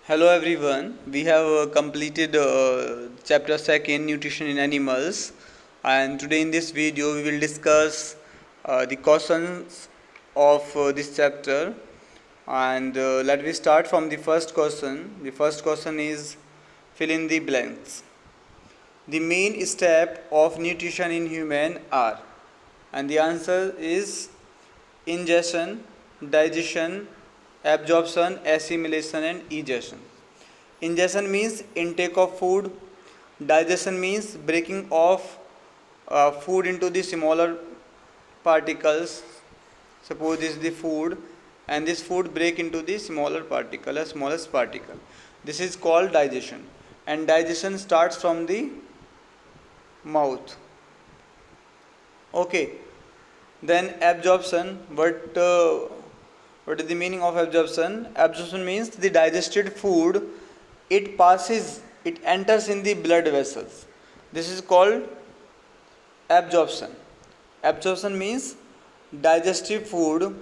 Hello everyone. We have completed chapter second, nutrition in animals, and today in this video we will discuss the questions of this chapter. And let me start from the first question. The first question is fill in the blanks. The main step of nutrition in human are, and the answer is ingestion, digestion, absorption, assimilation, and egestion. Ingestion means intake of food. Digestion means breaking of food into the smaller particles. Suppose this is the food, and this food break into the smaller particle, a smallest particle. This is called digestion, and digestion starts from the mouth. Okay. Then absorption. What is the meaning of absorption? Absorption means the digested food, it enters in the blood vessels. This is called absorption. Absorption means digestive food,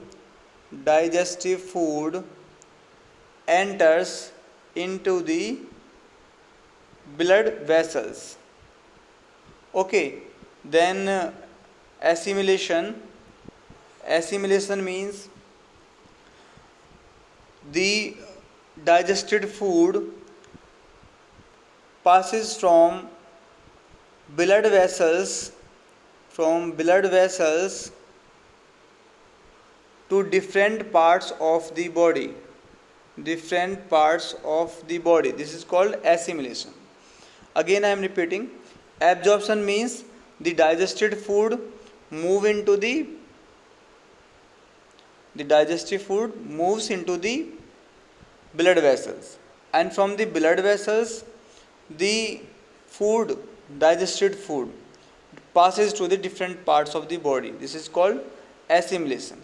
digestive food enters into the blood vessels. Okay. Then assimilation. Assimilation means the digested food passes blood vessels from blood vessels to different parts of the body. Different parts of the body. This is called assimilation. Again I am repeating. Absorption means the digested food move into the digestive food moves into the blood vessels, and from the blood vessels the food, digested food, passes to the different parts of the body. This is called assimilation.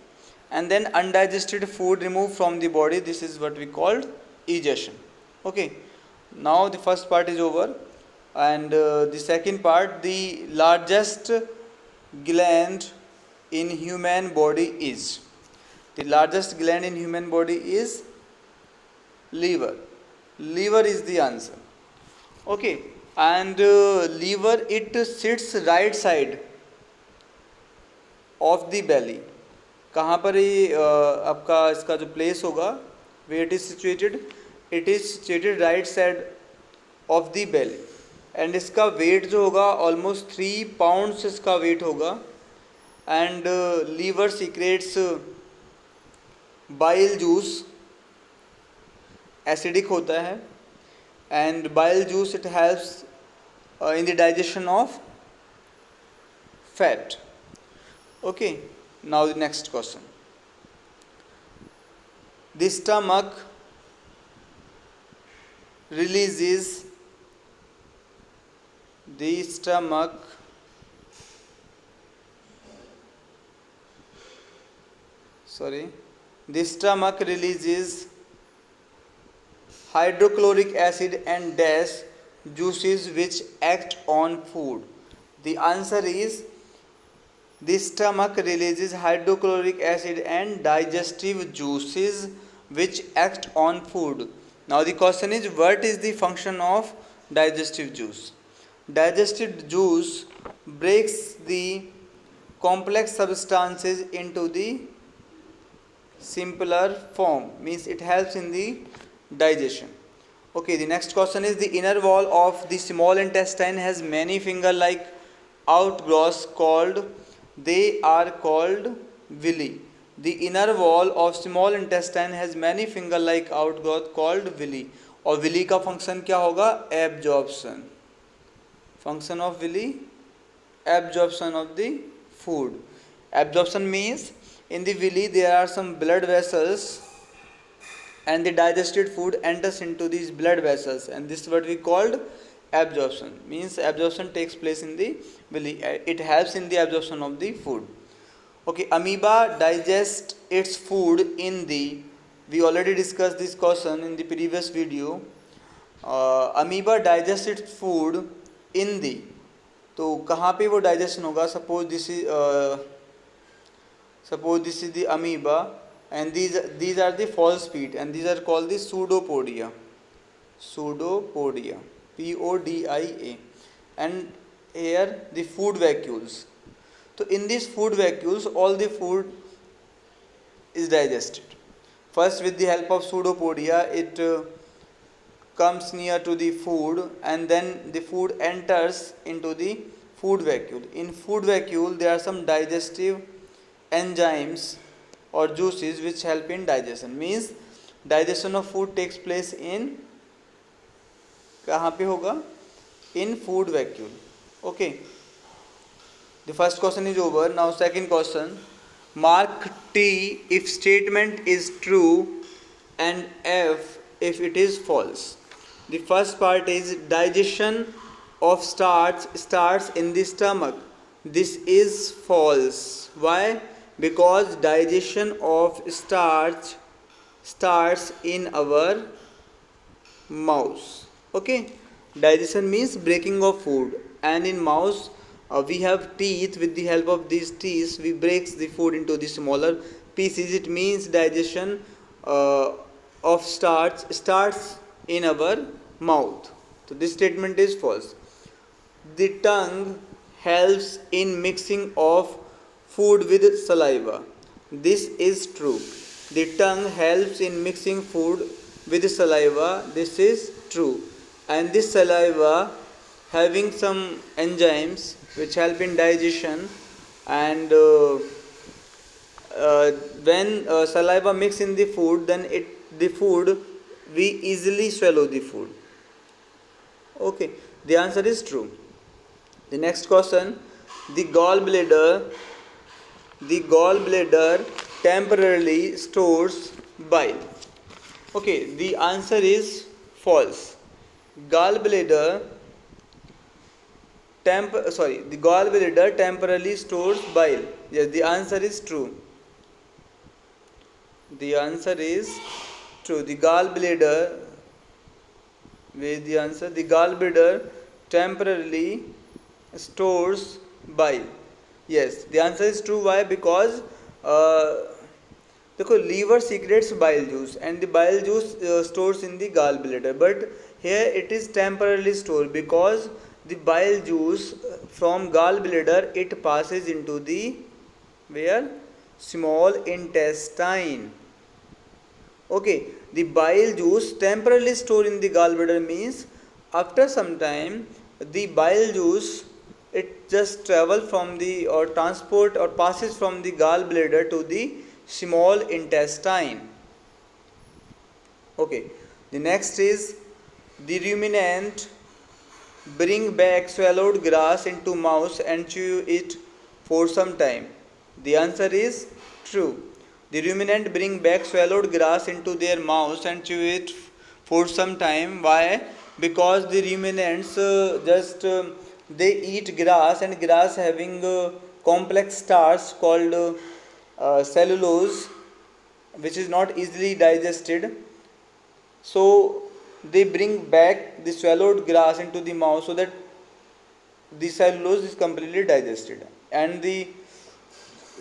And then undigested food removed from the body. This is what we called egestion. Okay. Now the first part is over, and the second part, the largest gland in human body is. The largest gland in human body is liver. Liver is the answer. Okay. And liver, it sits right side of the belly. कहाँ पर ये आपका इसका जो place होगा, where it is situated? It is situated right side of the belly. And इसका weight जो होगा ऑलमोस्ट 3 पाउंड्स इसका वेट होगा. And liver secretes bile juice, acidic होता है. And bile juice it helps in the digestion of fat. Okay. Now the next question. The stomach releases the stomach the stomach releases hydrochloric acid and dash juices which act on food. The answer is the stomach releases hydrochloric acid and digestive juices which act on food. Now the question is, what is the function of digestive juice? Digestive juice breaks the complex substances into the simpler form, means it helps in the digestion. Okay, the next question is, the inner wall of the small intestine has many finger-like outgrowths they are called villi. The inner wall of small intestine has many finger-like outgrowth called villi. और villi का function क्या होगा? Absorption. Function of villi, absorption of the food. Absorption means in the villi there are some blood vessels, and the digested food enters into these blood vessels, and this is what we called absorption. Means absorption takes place in the villi. It helps in the absorption of the food. Okay, amoeba digests its food in the, we already discussed this question in the previous video. Amoeba digests its food in the, तो कहाँ पे वो digestion होगा? Suppose this is the amoeba, and these are the false feet, and these are called the pseudopodia. Pseudopodia, Podia. And here the food vacuoles. So in these food vacuoles, all the food is digested. First, with the help of pseudopodia, it comes near to the food, and then the food enters into the food vacuole. In food vacuole, there are some digestive enzymes or juices which help in digestion. Means digestion of food takes place in, कहाँ पे होगा? In food vacuole. Okay. The first question is over. Now second question. Mark T if statement is true and F if it is false. The first part is digestion of starch starts in the stomach. This is false. Why? Because digestion of starch starts in our mouth. Okay, digestion means breaking of food, and in mouth we have teeth. With the help of these teeth we breaks the food into the smaller pieces. It means digestion of starch starts in our mouth. So this statement is false. The tongue helps in mixing of food with saliva. This is true. The tongue helps in mixing food with saliva. This is true. And this saliva having some enzymes which help in digestion, and when saliva mix in the food, then the food we easily swallow the food. Okay, the answer is true. The next question, the gallbladder temporarily stores bile. Okay, the answer is false. The gallbladder temporarily stores bile. Yes, the answer is true. The answer is true. The gallbladder temporarily stores bile. Yes, the answer is true. Why? Because देखो liver secretes bile juice, and the bile juice stores in the gallbladder, but here it is temporarily stored because the bile juice from gallbladder it passes into the where? Small intestine. Okay, the bile juice temporarily stored in the gallbladder means after some time the bile juice it just travel from the or transport or passes from the gallbladder to the small intestine. Okay, the next is the ruminant bring back swallowed grass into mouth and chew it for some time. The answer is true. The ruminant bring back swallowed grass into their mouths and chew it for some time. Why? Because the ruminants they eat grass, and grass having complex starch called cellulose, which is not easily digested. So they bring back the swallowed grass into the mouth so that the cellulose is completely digested. And the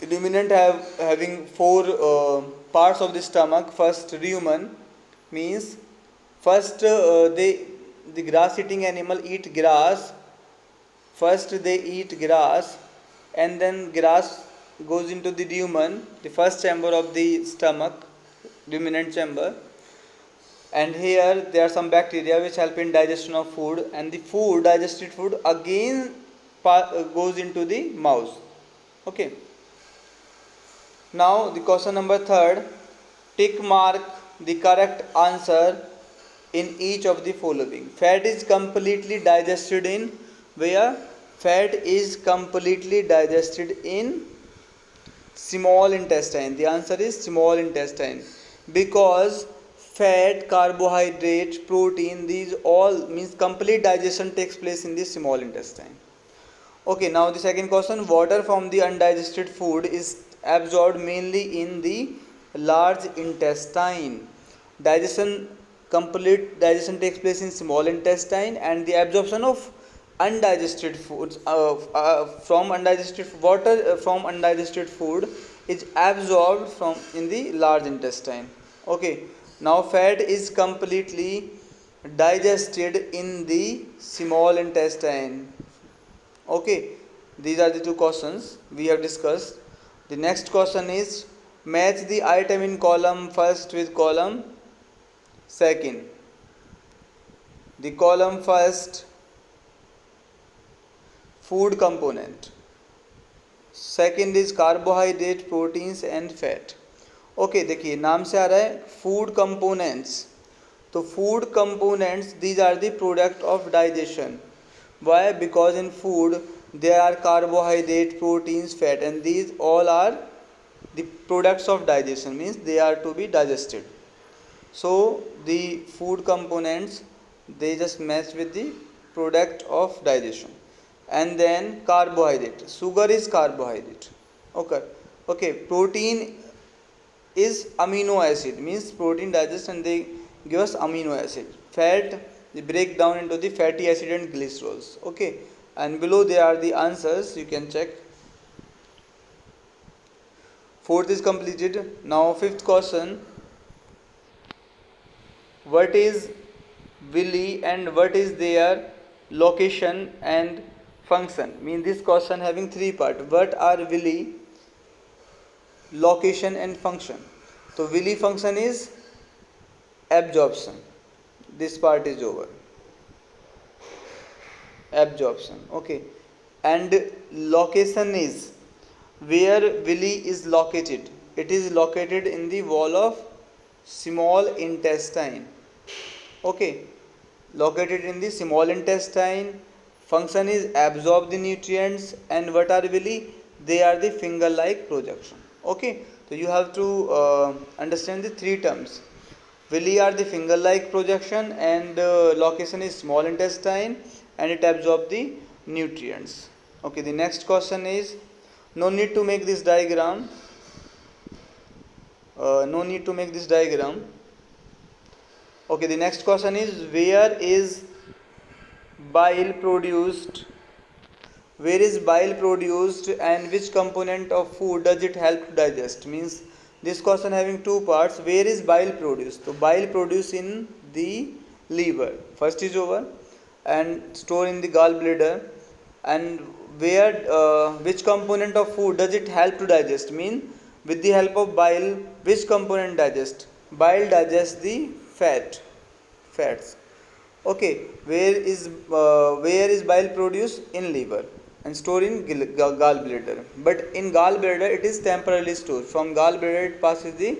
ruminant having four parts of the stomach. First, rumen means first the grass eating animal eat grass. First they eat grass, and then grass goes into the rumen, the first chamber of the stomach, ruminant chamber. And here there are some bacteria which help in digestion of food, and the digested food again goes into the mouth. Okay. Now the question number third, tick mark the correct answer in each of the following. Fat is completely digested in where? Fat is completely digested in small intestine. The answer is small intestine, because fat, carbohydrate, protein, these all means complete digestion takes place in the small intestine. Okay, now the second question, water from the undigested food is absorbed mainly in the large intestine. Complete digestion takes place in small intestine, and the absorption of undigested foods from undigested water from undigested food is absorbed from in the large intestine. Okay, now fat is completely digested in the small intestine? Okay, these are the two questions we have discussed. The next question is match the item in column first with column second. The column first, food component. Second is carbohydrate proteins and fat. Okay, देखिए नाम से आ रहा है food components. तो food components these are the product of digestion. Why? Because in food there are carbohydrate, proteins, fat, and these all are the products of digestion, means they are to be digested. So the food components, they just match with the product of digestion. And then carbohydrate, sugar is carbohydrate. Okay, protein is amino acid, means protein digests and they give us amino acid. Fat, they break down into the fatty acid and glycerols. Okay, and below there are the answers, you can check. Fourth is completed. Now fifth question, what is villi and what is their location and function? Mean this question having three parts. What are villi, location and function? So villi function is absorption. This part is over. Absorption. Okay, and location is where villi is located. It is located in the wall of small intestine. Okay, located in the small intestine. Function is absorb the nutrients. And what are villi? They are the finger like projection. Okay, so you have to understand the three terms. Villi are the finger like projection, and location is small intestine, and it absorbs the nutrients. Okay, the next question is, no need to make this diagram. No need to make this diagram. Okay, the next question is, where is bile produced? Where is bile produced and which component of food does it help to digest? Means this question having two parts. Where is bile produced? So bile produced in the liver. First is over, and store in the gallbladder. And where which component of food does it help to digest? Mean with the help of bile, which component digest? Bile digests the fats. Okay, where is bile produced? In liver, and stored in gallbladder. But in gallbladder it is temporarily stored. From gallbladder it passes the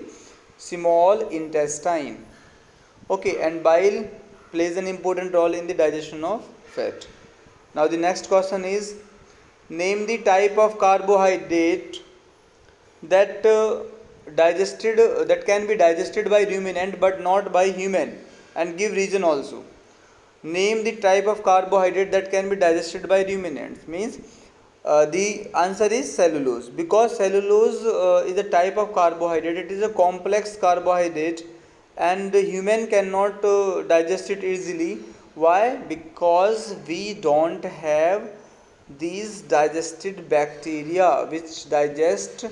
small intestine. Okay, and bile plays an important role in the digestion of fat. Now the next question is, name the type of carbohydrate that that can be digested by ruminant but not by human, and give reason also. Name the type of carbohydrate that can be digested by ruminants. Means the answer is cellulose, because cellulose is a type of carbohydrate. It is a complex carbohydrate, and the human cannot digest it easily. Why? Because we don't have these digested bacteria which digest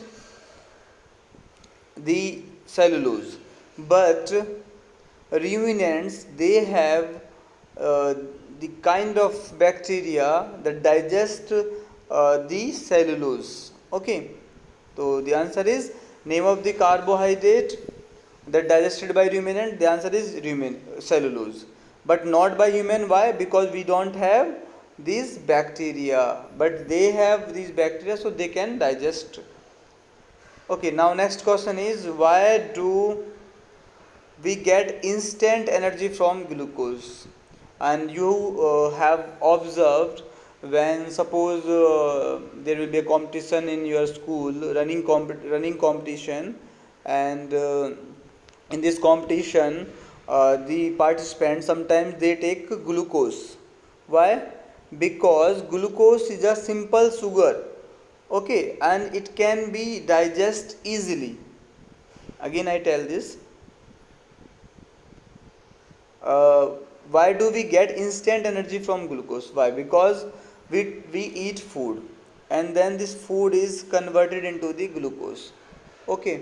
the cellulose. But ruminants, they have the kind of bacteria that digest the cellulose. Okay, so the answer is, name of the carbohydrate that digested by ruminant. The answer is cellulose, but not by human. Why? Because we don't have these bacteria, but they have these bacteria, so they can digest. Okay, now next question is, why do we get instant energy from glucose? And you have observed, when suppose there will be a competition in your school, running competition, and in this competition the participants sometimes they take glucose. Why? Because glucose is a simple sugar. Okay, and it can be digest easily. Again I tell this, why do we get instant energy from glucose? Why? Because we eat food, and then this food is converted into the glucose. Okay,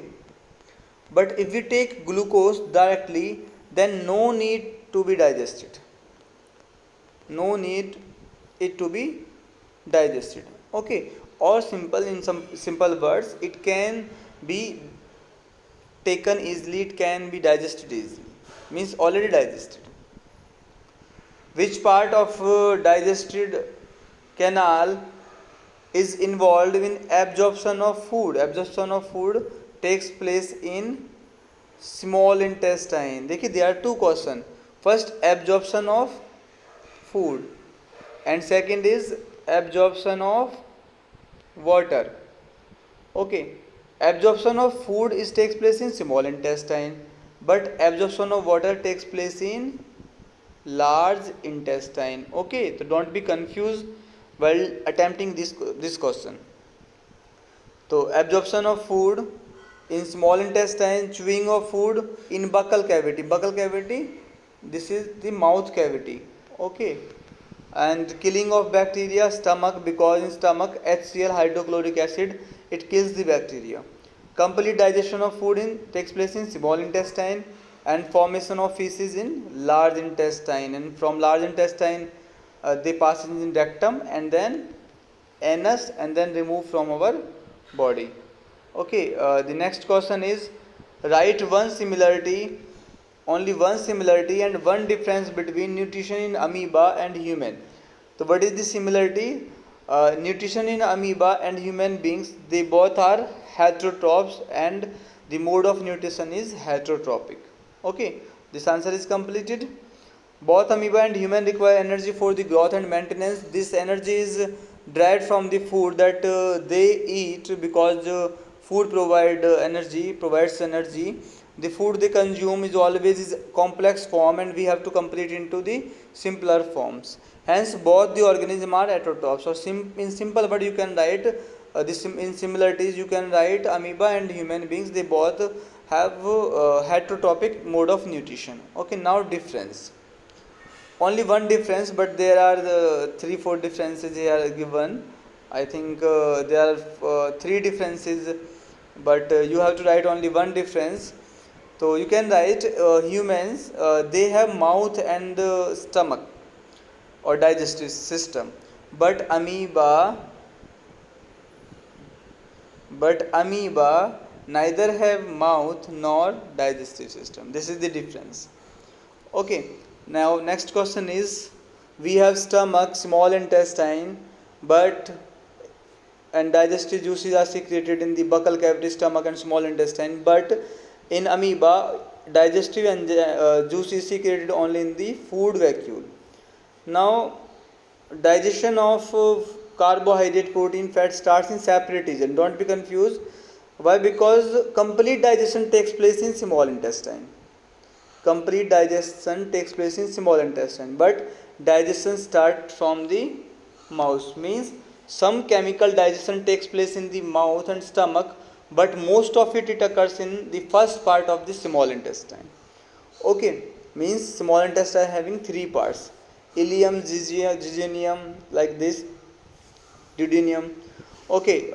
but if we take glucose directly, then no need to be digested. No need it to be digested. Okay, or simple, in some simple words, it can be taken easily, it can be digested easily, means already digested. Which part of digested canal is involved in absorption of food? Absorption of food takes place in small intestine. देखिए, there are two questions. First, absorption of food, and second is absorption of water. Okay, absorption of food is takes place in small intestine, but absorption of water takes place in large intestine. Okay, so don't be confused while attempting this question. So absorption of food in small intestine, chewing of food in buccal cavity. Buccal cavity, this is the mouth cavity. Okay, and killing of bacteria, stomach, because in stomach HCl, hydrochloric acid, it kills the bacteria. Complete digestion of food takes place in small intestine, and formation of feces in large intestine, and from large intestine they pass in rectum and then anus and then remove from our body. Okay, the next question is, write one similarity, only one similarity and one difference between nutrition in amoeba and human. So what is the similarity? Nutrition in amoeba and human beings, they both are heterotrophs and the mode of nutrition is heterotropic. Okay, this answer is completed. Both amoeba and human require energy for the growth and maintenance. This energy is derived from the food that they eat, because food provides energy. The food they consume is always is complex form, and we have to complete into the simpler forms. Hence both the organism are heterotrophs. So in simple word you can write in similarities you can write amoeba and human beings, they both have heterotropic mode of nutrition. Okay, now difference. Only one difference, but there are the 3-4 differences here given. I think there are 3 differences, but you have to write only one difference. So you can write humans, they have mouth and stomach or digestive system, but amoeba neither have mouth nor digestive system. This is the difference. Okay, now next question is, we have stomach, small intestine, but and digestive juices are secreted in the buccal cavity, stomach and small intestine, but in amoeba digestive and juice is secreted only in the food vacuole. Now digestion of carbohydrate, protein, fat starts in separate region. Don't be confused. Why? Because complete digestion takes place in small intestine. Complete digestion takes place in small intestine, but digestion starts from the mouth. Means some chemical digestion takes place in the mouth and stomach, but most of it occurs in the first part of the small intestine. Okay, means small intestine having 3 parts: ileum, jejunum, like this, duodenum. Okay,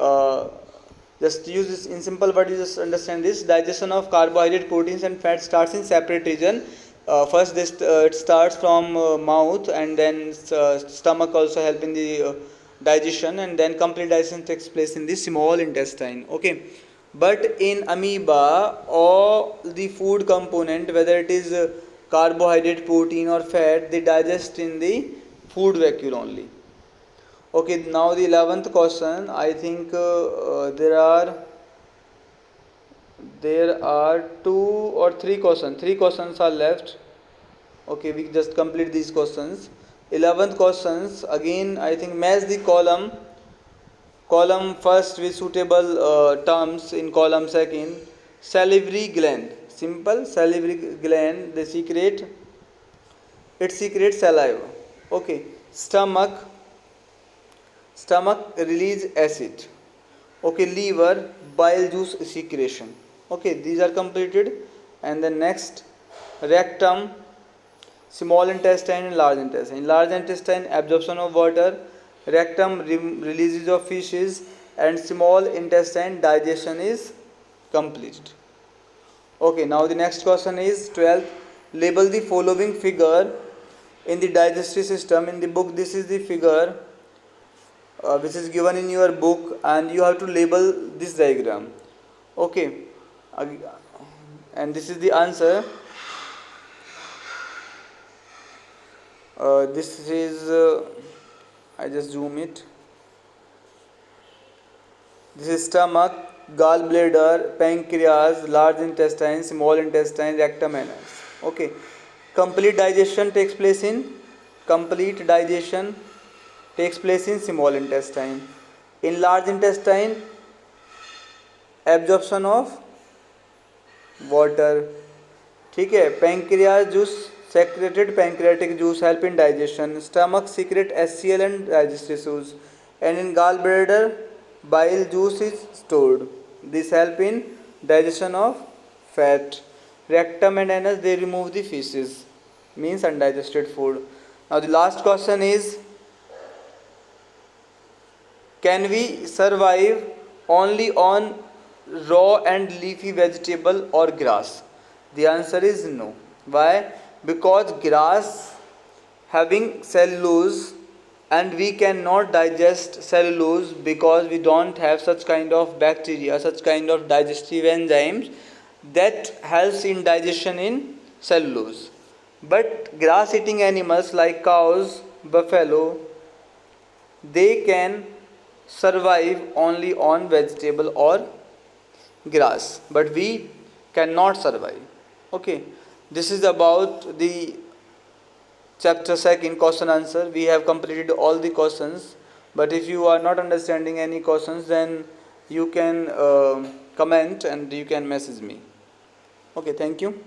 just use this in simple word, you just understand this. Digestion of carbohydrate, proteins and fat starts in separate region. First this it starts from mouth, and then stomach also help in the digestion, and then complete digestion takes place in the small intestine. Okay, but in amoeba all the food component, whether it is carbohydrate, protein or fat, they digest in the food vacuole only. Okay, now the 11th question. I think there are 2 or 3 questions. 3 questions are left. Okay, we just complete these questions. 11th questions again. I think match the column first with suitable terms in column second. Salivary gland. Simple. Salivary gland, they secrete saliva. Okay, stomach release acid. Okay, liver, bile juice secretion. Okay, these are completed. And then next, rectum, small intestine and large intestine. Large intestine, absorption of water. Rectum, releases of feces. And small intestine, digestion is completed. Okay, now the next question is 12th. label the following figure in the digestive system. In the book, this is the figure which is given in your book, and you have to label this diagram. Okay, and this is the answer. This is I just zoom it. This is stomach, gallbladder, pancreas, large intestine, small intestine, rectum, anus. Okay, complete digestion takes place in small intestine. In large intestine, absorption of water. ठीक है. Pancreas juice, secreted pancreatic juice help in digestion. Stomach secrete HCl and digestive tissues. And in gallbladder, bile juice is stored. This help in digestion of fat. Rectum and anus, they remove the feces, means undigested food. Now the last question is, can we survive only on raw and leafy vegetable or grass? The answer is no. Why? Because grass having cellulose, and we cannot digest cellulose because we don't have such kind of bacteria, such kind of digestive enzymes that helps in digestion in cellulose. But grass eating animals like cows, buffalo, they can survive only on vegetable or grass, but we cannot survive. Okay, this is about the chapter 2 question answer. We have completed all the questions, but if you are not understanding any questions, then you can comment and you can message me. Okay, thank you.